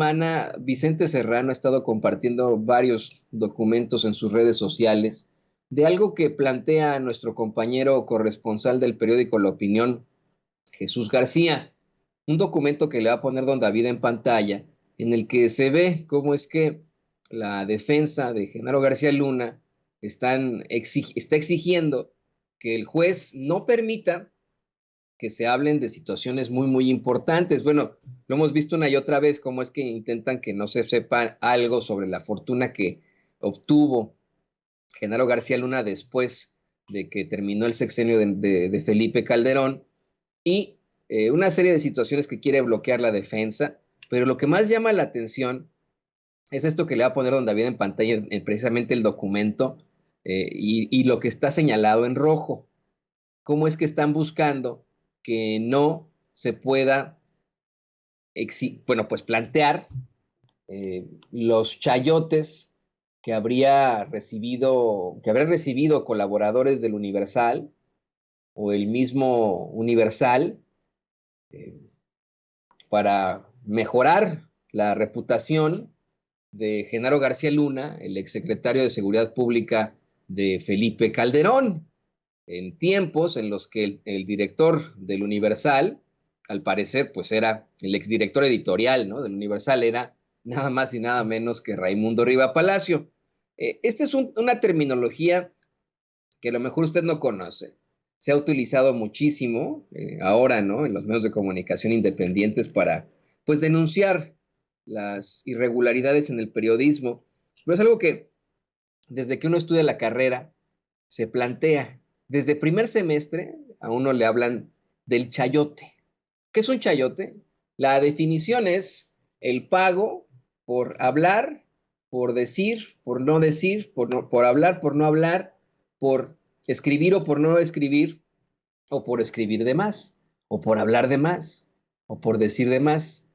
Semana, Vicente Serrano ha estado compartiendo varios documentos en sus redes sociales de algo que plantea nuestro compañero corresponsal del periódico La Opinión, Jesús García. Un documento que le va a poner don David en pantalla, en el que se ve cómo es que la defensa de Genaro García Luna está exigiendo que el juez no permita que se hablen de situaciones muy importantes. Bueno, lo hemos visto una y otra vez, cómo es que intentan que no se sepa algo sobre la fortuna que obtuvo Genaro García Luna después de que terminó el sexenio de Felipe Calderón, y una serie de situaciones que quiere bloquear la defensa. Pero lo que más llama la atención es esto que le va a poner don David en pantalla, precisamente el documento, y lo que está señalado en rojo. Cómo es que están buscando que no se pueda, pues plantear los chayotes que habrían recibido colaboradores del Universal o el mismo Universal, eh, para mejorar la reputación de Genaro García Luna, el exsecretario de Seguridad Pública de Felipe Calderón, en tiempos en los que el director del Universal, al parecer, pues era el exdirector editorial, ¿no?, del Universal, era nada más y nada menos que Raimundo Riva Palacio. Esta es una terminología que a lo mejor usted no conoce. Se ha utilizado muchísimo ahora, ¿no?, en los medios de comunicación independientes para, pues, denunciar las irregularidades en el periodismo. Pero es algo que, desde que uno estudia la carrera, se plantea. Desde primer semestre a uno le hablan del chayote. ¿Qué es un chayote? La definición es el pago por hablar, por decir, por hablar, por no hablar, por escribir o por no escribir, o por escribir de más, o por hablar de más, o por decir de más.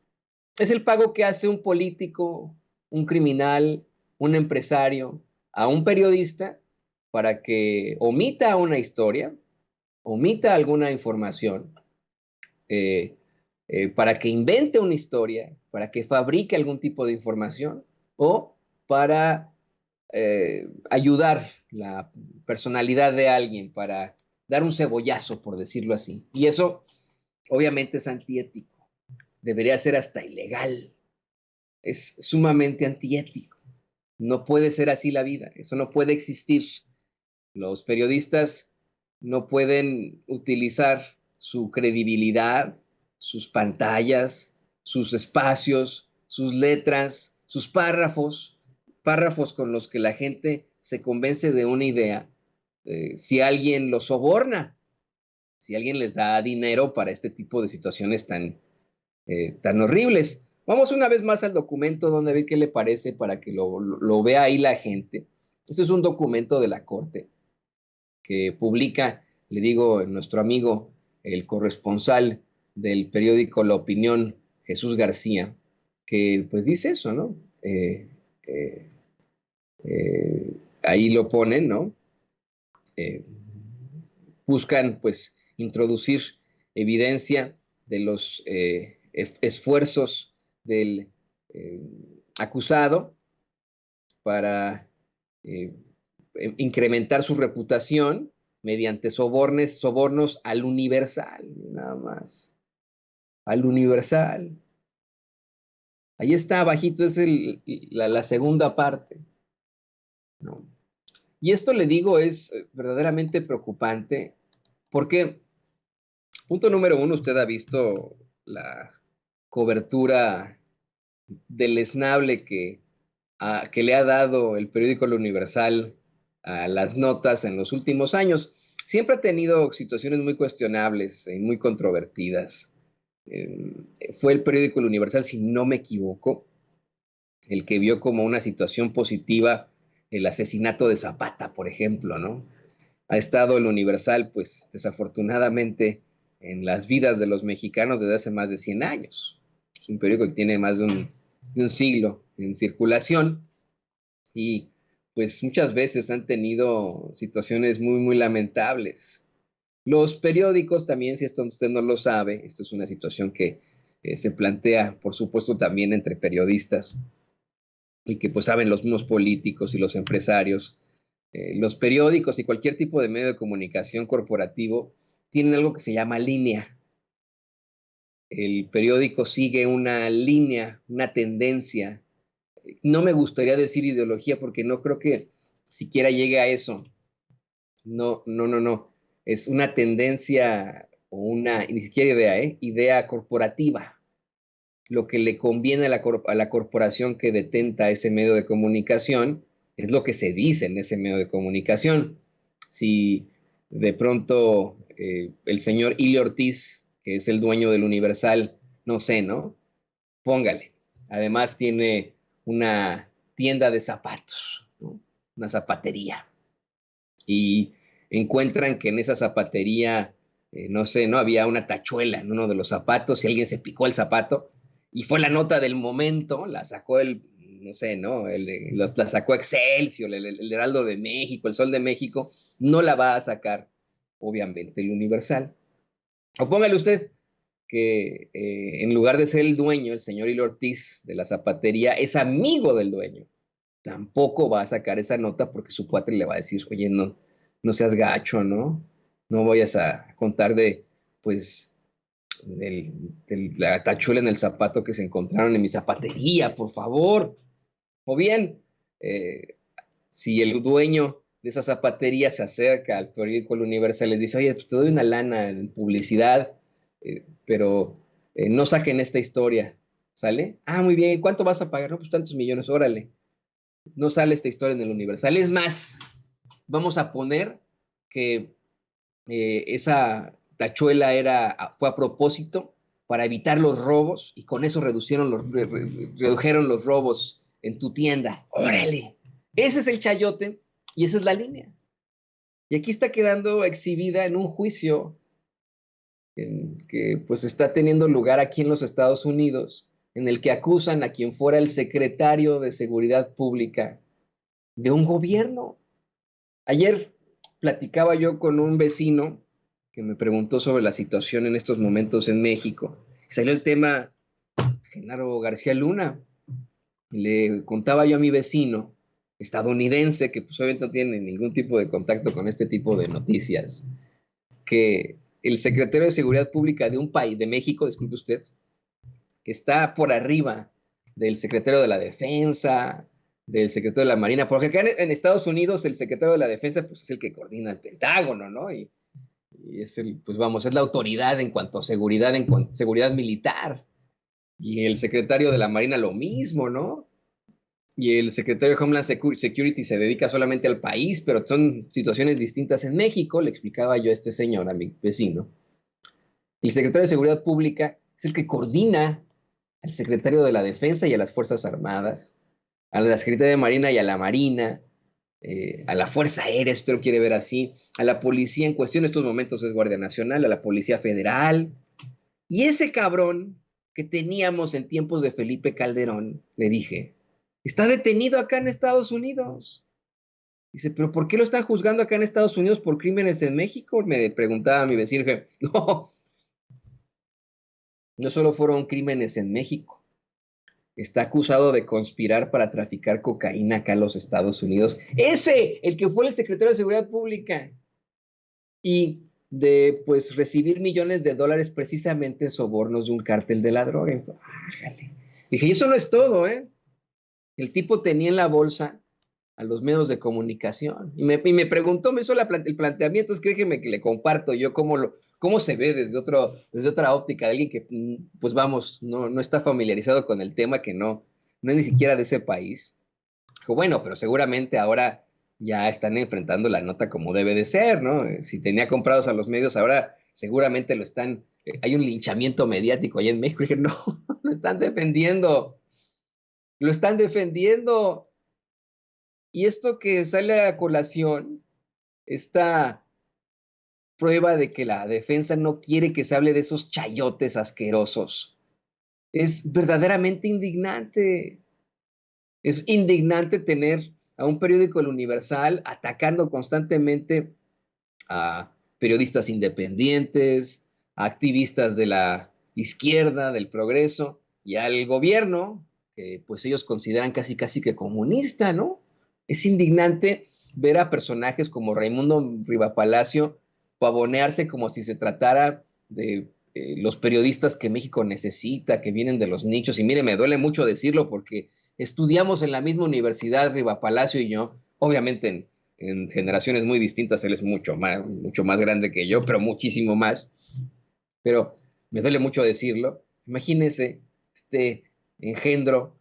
Es el pago que hace un político, un criminal, un empresario, a un periodista para que omita una historia, omita alguna información, eh, para que invente una historia, para que fabrique algún tipo de información, o para ayudar la personalidad de alguien, para dar un cebollazo, por decirlo así. Y eso obviamente es antiético, debería ser hasta ilegal, es sumamente antiético. No puede ser así la vida, eso no puede existir. Los periodistas no pueden utilizar su credibilidad, sus pantallas, sus espacios, sus letras, sus párrafos con los que la gente se convence de una idea, si alguien los soborna, si alguien les da dinero para este tipo de situaciones tan horribles. Vamos una vez más al documento, donde ve qué le parece, para que lo vea ahí la gente. Este es un documento de la Corte que publica, le digo, nuestro amigo, el corresponsal del periódico La Opinión, Jesús García, que pues dice eso, ¿no? Eh, ahí lo ponen, ¿no? Eh, Buscan, pues, introducir evidencia de los esfuerzos del eh, acusado para eh, incrementar su reputación mediante sobornos al Universal, nada más, al Universal. Ahí está, abajito, es la segunda parte, ¿no? Y esto, le digo, es verdaderamente preocupante porque, punto número uno, usted ha visto la cobertura deleznable que le ha dado el periódico El Universal a las notas en los últimos años. Siempre ha tenido situaciones muy cuestionables y muy controvertidas. Fue el periódico El Universal, si no me equivoco, el que vio como una situación positiva el asesinato de Zapata, por ejemplo, ¿no? Ha estado El Universal, pues, desafortunadamente, en las vidas de los mexicanos desde hace más de 100 años. Es un periódico que tiene más de un siglo en circulación, y pues muchas veces han tenido situaciones muy lamentables. Los periódicos también, si esto usted no lo sabe, esto es una situación que se plantea, por supuesto, también entre periodistas y que pues saben los mismos políticos y los empresarios. Los periódicos y cualquier tipo de medio de comunicación corporativo tienen algo que se llama línea. El periódico sigue una línea, una tendencia. No me gustaría decir ideología porque no creo que siquiera llegue a eso. No, no, no, no. Es una tendencia o una, ni siquiera idea, idea corporativa. Lo que le conviene a la corporación que detenta ese medio de comunicación es lo que se dice en ese medio de comunicación. Si de pronto el señor Ili Ortiz, que es el dueño del Universal, no sé, ¿no? Póngale. Además tiene una tienda de zapatos, ¿no? Una zapatería. Y encuentran que en esa zapatería, no sé, ¿no? Había una tachuela en uno de los zapatos y alguien se picó el zapato y fue la nota del momento, la sacó el, no sé, ¿no? La sacó Excelsior, el Heraldo de México, el Sol de México, no la va a sacar, obviamente, el Universal. O póngale usted que en lugar de ser el dueño, el señor Hilo Ortiz de la zapatería, es amigo del dueño. Tampoco va a sacar esa nota porque su cuate le va a decir, oye, no, no seas gacho, ¿no? No vayas a contar de, pues, de la tachuela en el zapato que se encontraron en mi zapatería, por favor. O bien, eh, si el dueño de esa zapatería se acerca al periódico El Universal y les dice, oye, pues te doy una lana en publicidad, pero no saquen esta historia, ¿sale? Ah, muy bien, ¿cuánto vas a pagar? No, pues tantos millones, órale. No sale esta historia en El Universal. Es más, vamos a poner que esa tachuela fue a propósito para evitar los robos y con eso redujeron los robos en tu tienda. ¡Órale! Ese es el chayote y esa es la línea. Y aquí está quedando exhibida en un juicio que pues está teniendo lugar aquí en los Estados Unidos, en el que acusan a quien fuera el secretario de Seguridad Pública de un gobierno. Ayer platicaba yo con un vecino que me preguntó sobre la situación en estos momentos en México. Salió el tema Genaro García Luna. Le contaba yo a mi vecino estadounidense, que pues obviamente no tiene ningún tipo de contacto con este tipo de noticias, que el secretario de Seguridad Pública de un país, de México, disculpe usted, que está por arriba del secretario de la Defensa, del secretario de la Marina, porque acá en Estados Unidos el secretario de la Defensa pues, es el que coordina el Pentágono, ¿no? Y es pues vamos, es la autoridad en cuanto a seguridad, en cuanto a seguridad militar. Y el secretario de la Marina lo mismo, ¿no? Y el secretario de Homeland Security se dedica solamente al país, pero son situaciones distintas en México, le explicaba yo a este señor, a mi vecino. El secretario de Seguridad Pública es el que coordina al secretario de la Defensa y a las Fuerzas Armadas, a la Secretaría de Marina y a la Marina, a la Fuerza Aérea, si usted lo quiere ver así, a la policía en cuestión, en estos momentos es Guardia Nacional, a la Policía Federal. Y ese cabrón que teníamos en tiempos de Felipe Calderón, le dije, está detenido acá en Estados Unidos. Dice, pero ¿por qué lo están juzgando acá en Estados Unidos por crímenes en México? Me preguntaba mi vecino, dije, no, no solo fueron crímenes en México. Está acusado de conspirar para traficar cocaína acá en los Estados Unidos. Ese, el que fue el secretario de Seguridad Pública. Y de, pues, recibir millones de dólares precisamente en sobornos de un cártel de la droga. Y dijo, ájale. Dije, y eso no es todo, ¿eh? El tipo tenía en la bolsa a los medios de comunicación. Y me preguntó, me hizo el planteamiento, es que déjeme que le comparto yo cómo se ve desde otra óptica de alguien que, pues vamos, no está familiarizado con el tema, que no es ni siquiera de ese país. Dijo, bueno, pero seguramente ahora ya están enfrentando la nota como debe de ser, ¿no? Si tenía comprados a los medios, ahora seguramente lo están, hay un linchamiento mediático allá en México. Y dije, no, lo están defendiendo, lo están defendiendo. Y esto que sale a colación, esta prueba de que la defensa no quiere que se hable de esos chayotes asquerosos, es verdaderamente indignante. Es indignante tener a un periódico El Universal atacando constantemente a periodistas independientes, a activistas de la izquierda, del progreso, y al gobierno, que pues ellos consideran casi que comunista, ¿no? Es indignante ver a personajes como Raimundo Rivapalacio pavonearse como si se tratara de los periodistas que México necesita, que vienen de los nichos. Y mire, me duele mucho decirlo porque estudiamos en la misma universidad, Rivapalacio y yo, obviamente en generaciones muy distintas. Él es mucho más grande que yo, pero muchísimo más. Pero me duele mucho decirlo. Imagínense, este engendro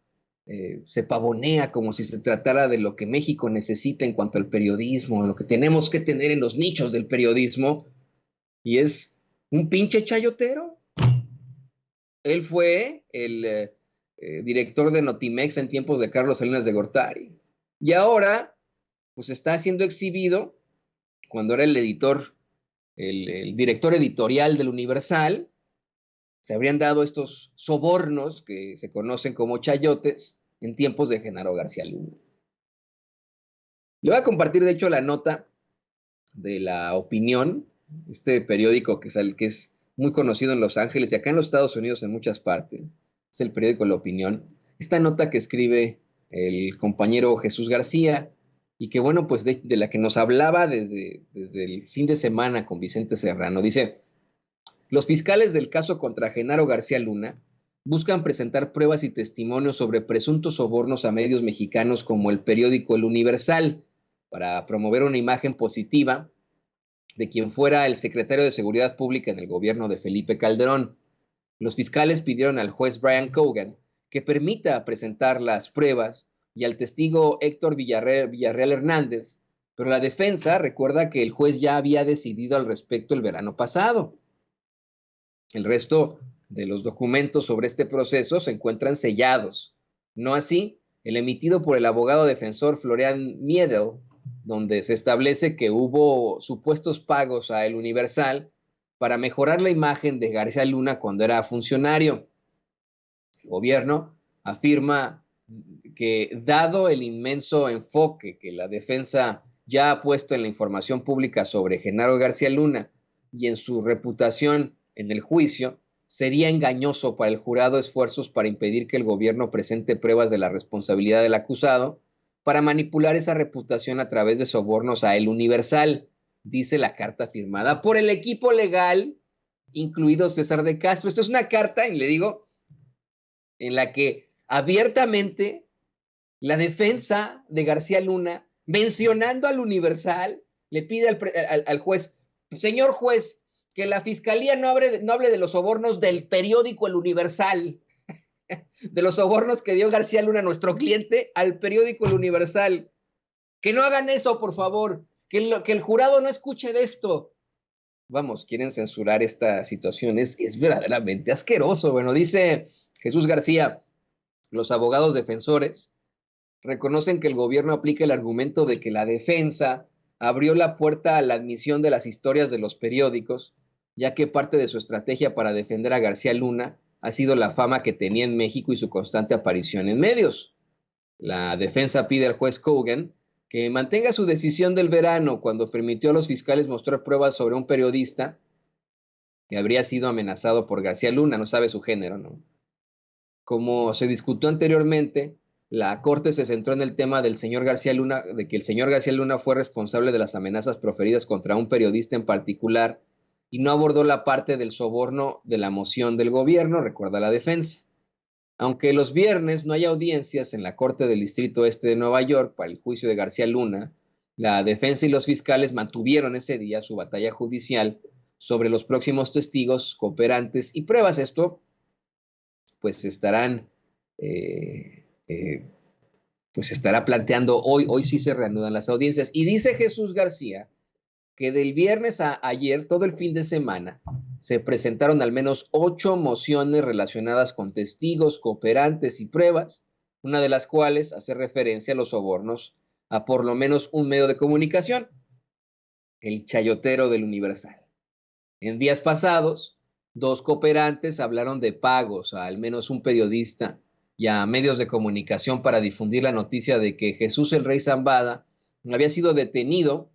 se pavonea como si se tratara de lo que México necesita en cuanto al periodismo, lo que tenemos que tener en los nichos del periodismo, y es un pinche chayotero. Él fue el director de Notimex en tiempos de Carlos Salinas de Gortari, y ahora pues está siendo exhibido cuando era el editor, el director editorial del Universal. Se habrían dado estos sobornos que se conocen como chayotes en tiempos de Genaro García Luna. Le voy a compartir, de hecho, la nota de La Opinión, este periódico que es muy conocido en Los Ángeles y acá en los Estados Unidos en muchas partes. Es el periódico La Opinión. Esta nota que escribe el compañero Jesús García y que, bueno, pues de la que nos hablaba desde el fin de semana con Vicente Serrano. Dice: los fiscales del caso contra Genaro García Luna buscan presentar pruebas y testimonios sobre presuntos sobornos a medios mexicanos como el periódico El Universal para promover una imagen positiva de quien fuera el secretario de Seguridad Pública en el gobierno de Felipe Calderón. Los fiscales pidieron al juez Brian Cogan que permita presentar las pruebas y al testigo Héctor Villarreal Hernández, pero la defensa recuerda que el juez ya había decidido al respecto el verano pasado. El resto de los documentos sobre este proceso se encuentran sellados, no así el emitido por el abogado defensor Florian Miedel, donde se establece que hubo supuestos pagos a El Universal para mejorar la imagen de García Luna cuando era funcionario. El gobierno afirma que, dado el inmenso enfoque que la defensa ya ha puesto en la información pública sobre Genaro García Luna y en su reputación en el juicio, sería engañoso para el jurado esfuerzos para impedir que el gobierno presente pruebas de la responsabilidad del acusado para manipular esa reputación a través de sobornos a El Universal, dice la carta firmada por el equipo legal, incluido César de Castro. Esto es una carta, y le digo, en la que abiertamente la defensa de García Luna, mencionando al Universal, le pide al juez: señor juez, que la fiscalía no hable de los sobornos del periódico El Universal, de los sobornos que dio García Luna, nuestro cliente, al periódico El Universal. Que no hagan eso, por favor, que el jurado no escuche de esto. Vamos, quieren censurar esta situación, es verdaderamente asqueroso. Bueno, dice Jesús García: los abogados defensores reconocen que el gobierno aplica el argumento de que la defensa abrió la puerta a la admisión de las historias de los periódicos, ya que parte de su estrategia para defender a García Luna ha sido la fama que tenía en México y su constante aparición en medios. La defensa pide al juez Cogan que mantenga su decisión del verano, cuando permitió a los fiscales mostrar pruebas sobre un periodista que habría sido amenazado por García Luna, no sabe su género, ¿no? Como se discutió anteriormente, la Corte se centró en el tema del señor García Luna, de que el señor García Luna fue responsable de las amenazas proferidas contra un periodista en particular y no abordó la parte del soborno de la moción del gobierno, recuerda la defensa. Aunque los viernes no hay audiencias en la Corte del Distrito Este de Nueva York para el juicio de García Luna, la defensa y los fiscales mantuvieron ese día su batalla judicial sobre los próximos testigos, cooperantes y pruebas. Esto pues estarán pues estará planteando hoy sí se reanudan las audiencias. Y dice Jesús García que del viernes a ayer, todo el fin de semana, se presentaron al menos 8 mociones relacionadas con testigos, cooperantes y pruebas, una de las cuales hace referencia a los sobornos a por lo menos un medio de comunicación, el chayotero del Universal. En días pasados, 2 cooperantes hablaron de pagos a al menos un periodista y a medios de comunicación para difundir la noticia de que Jesús el Rey Zambada había sido detenido,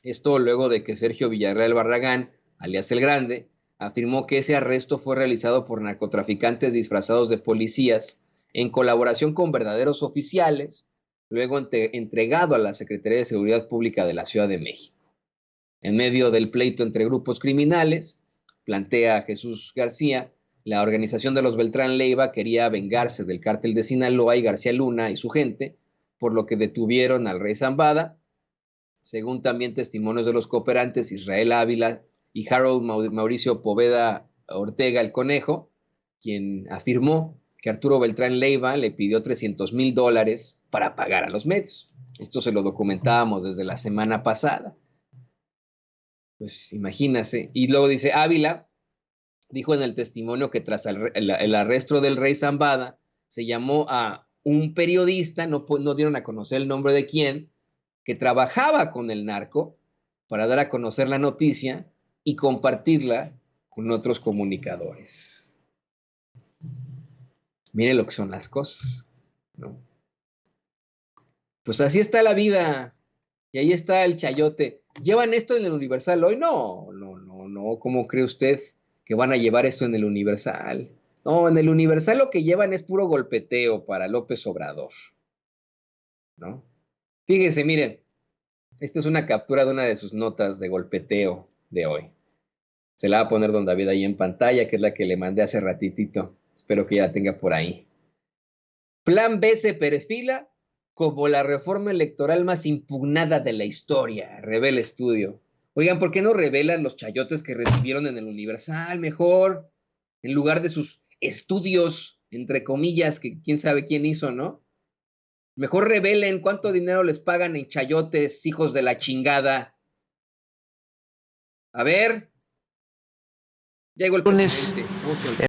esto luego de que Sergio Villarreal Barragán, alias El Grande, afirmó que ese arresto fue realizado por narcotraficantes disfrazados de policías en colaboración con verdaderos oficiales, luego entregado a la Secretaría de Seguridad Pública de la Ciudad de México. En medio del pleito entre grupos criminales, plantea Jesús García, la organización de los Beltrán Leiva quería vengarse del cártel de Sinaloa y García Luna y su gente, por lo que detuvieron al rey Zambada, según también testimonios de los cooperantes Israel Ávila y Harold Mauricio Poveda Ortega el Conejo, quien afirmó que Arturo Beltrán Leiva le pidió $300,000 para pagar a los medios. Esto se lo documentábamos desde la semana pasada. Pues imagínase. Y luego dice, Ávila dijo en el testimonio que tras el arresto del rey Zambada, se llamó a un periodista, no dieron a conocer el nombre de quién, que trabajaba con el narco para dar a conocer la noticia y compartirla con otros comunicadores. Mire lo que son las cosas, ¿no? Pues así está la vida. Y ahí está el chayote. ¿Llevan esto en el Universal hoy? No. ¿Cómo cree usted que van a llevar esto en el Universal? No, en el Universal lo que llevan es puro golpeteo para López Obrador, ¿no? Fíjense, miren, esta es una captura de una de sus notas de golpeteo de hoy. Se la va a poner don David ahí en pantalla, que es la que le mandé hace ratitito. Espero que ya la tenga por ahí. Plan B se perfila como la reforma electoral más impugnada de la historia, revela estudio. Oigan, ¿por qué no revelan los chayotes que recibieron en el Universal mejor? En lugar de sus estudios, entre comillas, que quién sabe quién hizo, ¿no? Mejor revelen cuánto dinero les pagan en chayotes, hijos de la chingada. A ver. Llegó el presidente.